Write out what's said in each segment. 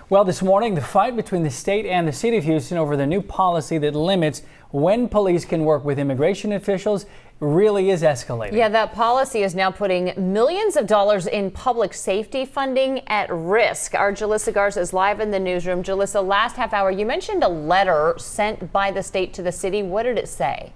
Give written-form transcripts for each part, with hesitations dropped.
Well, this morning, the fight between the state and the city of Houston over the new policy that limits when police can work with immigration officials really is escalating. Yeah, that policy is now putting millions of dollars in public safety funding at risk. Our Jalissa Garza is live in the newsroom. Jalissa, last half hour, you mentioned a letter sent by the state to the city. What did it say?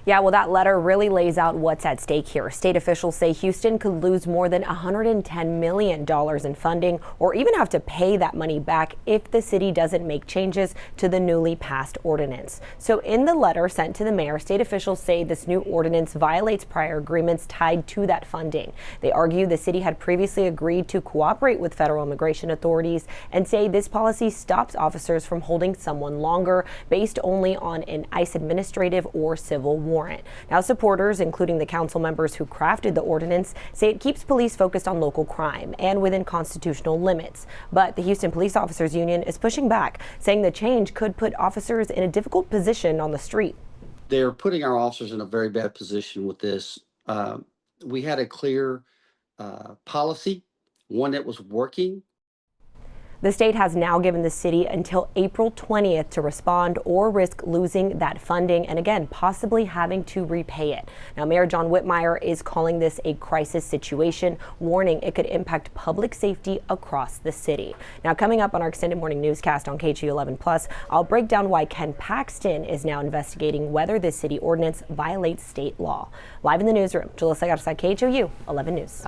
Yeah, well, that letter really lays out what's at stake here. State officials say Houston could lose more than $110 million in funding or even have to pay that money back if the city doesn't make changes to the newly passed ordinance. So in the letter sent to the mayor, state officials say this new ordinance violates prior agreements tied to that funding. They argue the city had previously agreed to cooperate with federal immigration authorities and say this policy stops officers from holding someone longer based only on an ICE administrative or civil warrant. Now, supporters, including the council members who crafted the ordinance, say it keeps police focused on local crime and within constitutional limits. But the Houston Police Officers Union is pushing back, saying the change could put officers in a difficult position on the street. They're putting our officers in a very bad position with this. We had a clear policy, one that was working. The state has now given the city until April 20th to respond or risk losing that funding and again, possibly having to repay it. Now, Mayor John Whitmire is calling this a crisis situation, warning it could impact public safety across the city. Now, coming up on our extended morning newscast on KHU 11+, I'll break down why Ken Paxton is now investigating whether this city ordinance violates state law. Live in the newsroom, Jalissa Garza, KHOU 11 News.